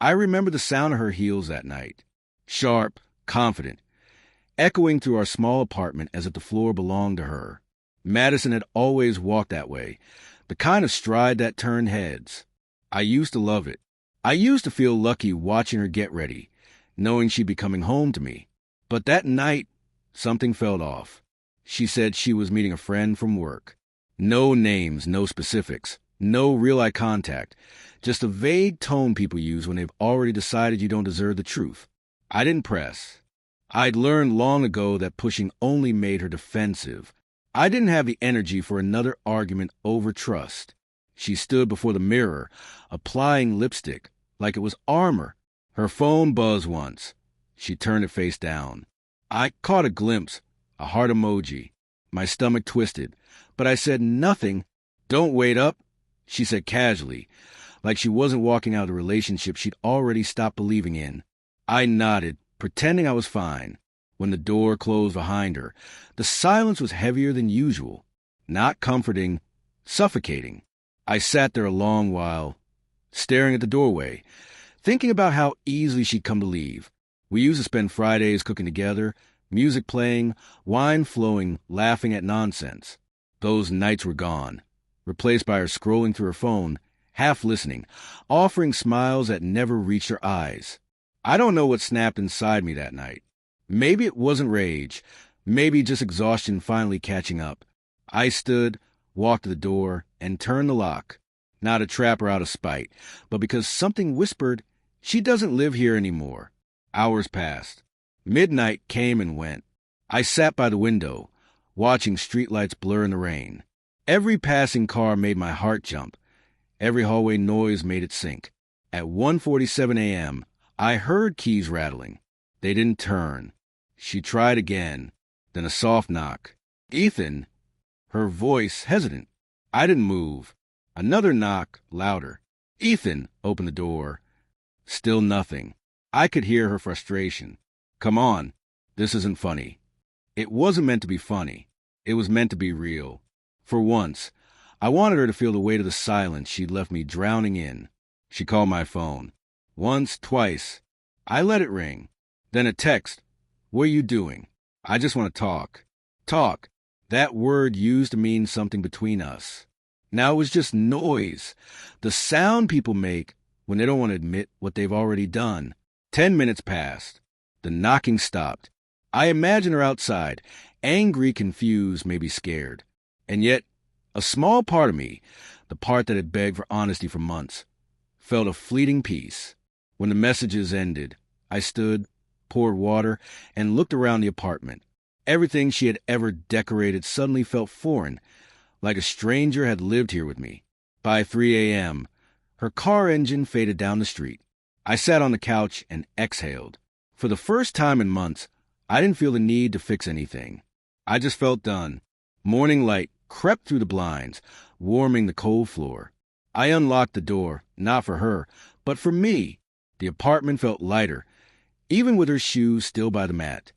I remember the sound of her heels that night. Sharp, confident, echoing through our small apartment as if the floor belonged to her. Madison had always walked that way, the kind of stride that turned heads. I used to love it. I used to feel lucky watching her get ready, knowing she'd be coming home to me. But that night, something felt off. She said she was meeting a friend from work. No names, no specifics, no real eye contact, just a vague tone people use when they've already decided you don't deserve the truth. I didn't press. I'd learned long ago that pushing only made her defensive. I didn't have the energy for another argument over trust. She stood before the mirror, applying lipstick, like it was armor. Her phone buzzed once. She turned it face down. I caught a glimpse, a heart emoji. My stomach twisted, but I said nothing. "Don't wait up," she said casually, like she wasn't walking out of a relationship she'd already stopped believing in. I nodded, pretending I was fine. When the door closed behind her, the silence was heavier than usual. Not comforting, suffocating. I sat there a long while, staring at the doorway, thinking about how easily she'd come to leave. We used to spend Fridays cooking together, music playing, wine flowing, laughing at nonsense. Those nights were gone, replaced by her scrolling through her phone, half listening, offering smiles that never reached her eyes. I don't know what snapped inside me that night. Maybe it wasn't rage, maybe just exhaustion finally catching up. I stood, walked to the door, and turned the lock. Not to trap her out of spite, but because something whispered, "She doesn't live here anymore." Hours passed. Midnight came and went. I sat by the window, watching streetlights blur in the rain. Every passing car made my heart jump. Every hallway noise made it sink. At 1:47 a.m., I heard keys rattling. They didn't turn. She tried again, then a soft knock. "Ethan," her voice hesitant. I didn't move. Another knock, louder. "Ethan," opened the door. Still nothing. I could hear her frustration. "Come on. This isn't funny." It wasn't meant to be funny. It was meant to be real. For once, I wanted her to feel the weight of the silence she'd left me drowning in. She called my phone. Once, twice. I let it ring. Then a text. "What are you doing?" "I just want to talk." Talk. That word used to mean something between us. Now it was just noise. The sound people make when they don't want to admit what they've already done. 10 minutes passed. The knocking stopped. I imagined her outside, angry, confused, maybe scared. And yet, a small part of me, the part that had begged for honesty for months, felt a fleeting peace. When the messages ended, I stood, poured water, and looked around the apartment. Everything she had ever decorated suddenly felt foreign, like a stranger had lived here with me. By 3 a.m., her car engine faded down the street. I sat on the couch and exhaled. For the first time in months, I didn't feel the need to fix anything. I just felt done. Morning light crept through the blinds, warming the cold floor. I unlocked the door, not for her, but for me. The apartment felt lighter, even with her shoes still by the mat.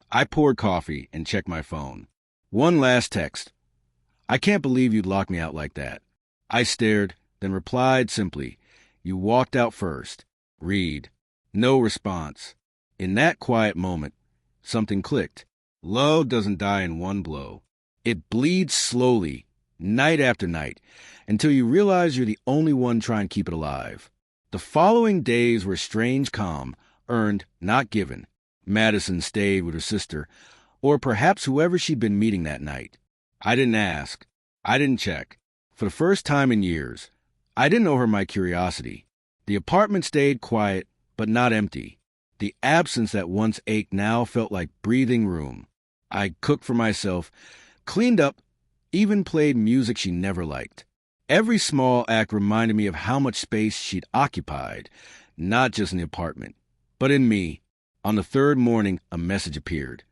I poured coffee and checked my phone. One last text. "I can't believe you'd lock me out like that." I stared, then replied simply, "You walked out first. Read." No response. In that quiet moment, something clicked. Love doesn't die in one blow. It bleeds slowly, night after night, until you realize you're the only one trying to keep it alive. The following days were strange calm, earned, not given. Madison stayed with her sister, or perhaps whoever she'd been meeting that night. I didn't ask. I didn't check. For the first time in years, I didn't owe her my curiosity. The apartment stayed quiet, but not empty. The absence that once ached now felt like breathing room. I cooked for myself, cleaned up, even played music she never liked. Every small act reminded me of how much space she'd occupied, not just in the apartment, but in me. On the third morning, a message appeared.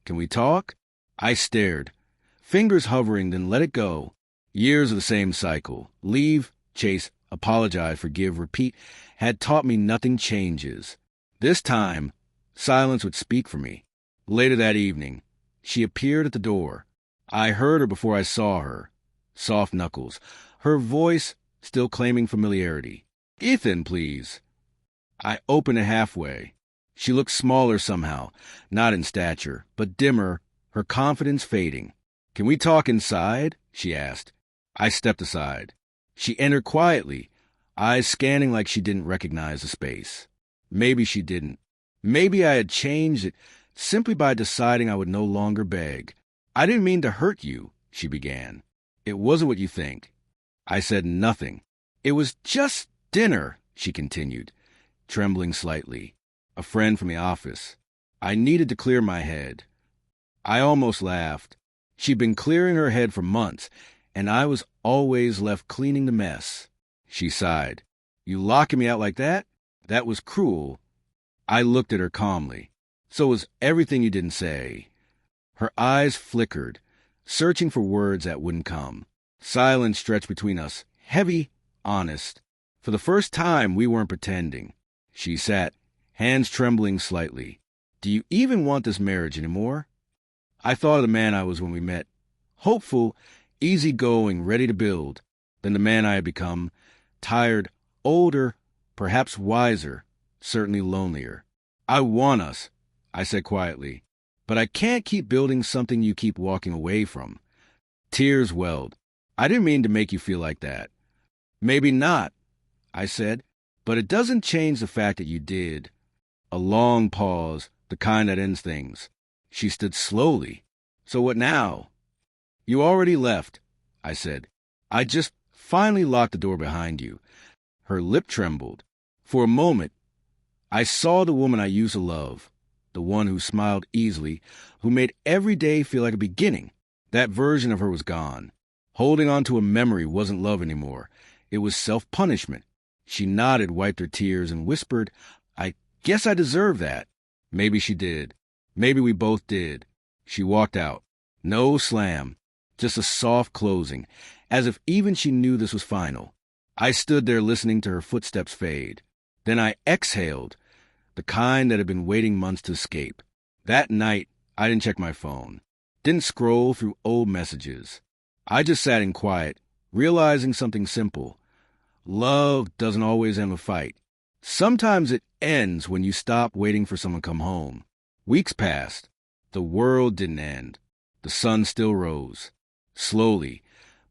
"Can we talk?" I stared, fingers hovering, then let it go. Years of the same cycle. Leave, chase, apologize, forgive, repeat, had taught me nothing changes. This time, silence would speak for me. Later that evening, she appeared at the door. I heard her before I saw her. Soft knuckles. Her voice still claiming familiarity. "Ethan, please." I opened it halfway. She looked smaller somehow, not in stature, but dimmer, her confidence fading. "Can we talk inside?" she asked. I stepped aside. She entered quietly, eyes scanning like she didn't recognize the space. Maybe she didn't. Maybe I had changed it simply by deciding I would no longer beg. "I didn't mean to hurt you," she began. "It wasn't what you think." I said nothing. "It was just dinner," she continued, trembling slightly. "A friend from the office." I needed to clear my head. I almost laughed. She'd been clearing her head for months, and I was always left cleaning the mess. She sighed. "You locking me out like that? That was cruel." I looked at her calmly. "So was everything you didn't say." Her eyes flickered, searching for words that wouldn't come. Silence stretched between us, heavy, honest. For the first time, we weren't pretending. She sat, hands trembling slightly. "Do you even want this marriage anymore?" I thought of the man I was when we met. Hopeful, easygoing, ready to build. Then the man I had become, tired, older, perhaps wiser, certainly lonelier. "I want us," I said quietly. "But I can't keep building something you keep walking away from." Tears welled. "I didn't mean to make you feel like that." "Maybe not," I said, "but it doesn't change the fact that you did." A long pause, the kind that ends things. She stood slowly. "So what now?" "You already left," I said. "I just finally locked the door behind you." Her lip trembled. For a moment, I saw the woman I used to love, the one who smiled easily, who made every day feel like a beginning. That version of her was gone. Holding on to a memory wasn't love anymore. It was self-punishment. She nodded, wiped her tears, and whispered, "I guess I deserve that." Maybe she did. Maybe we both did. She walked out. No slam. Just a soft closing, as if even she knew this was final. I stood there listening to her footsteps fade. Then I exhaled, the kind that had been waiting months to escape. That night, I didn't check my phone. Didn't scroll through old messages. I just sat in quiet, realizing something simple. Love doesn't always end a fight. Sometimes it ends when you stop waiting for someone to come home. Weeks passed. The world didn't end. The sun still rose. Slowly,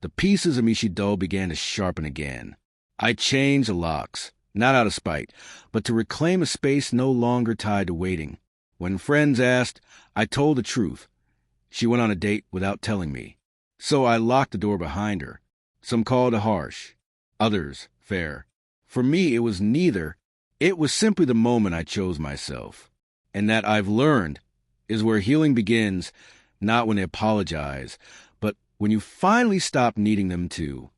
the pieces of Michidol began to sharpen again. I changed the locks, not out of spite, but to reclaim a space no longer tied to waiting. When friends asked, I told the truth. She went on a date without telling me. So I locked the door behind her. Some called it harsh, others fair. For me, it was neither. It was simply the moment I chose myself. And that I've learned is where healing begins, not when they apologize, but when you finally stop needing them to.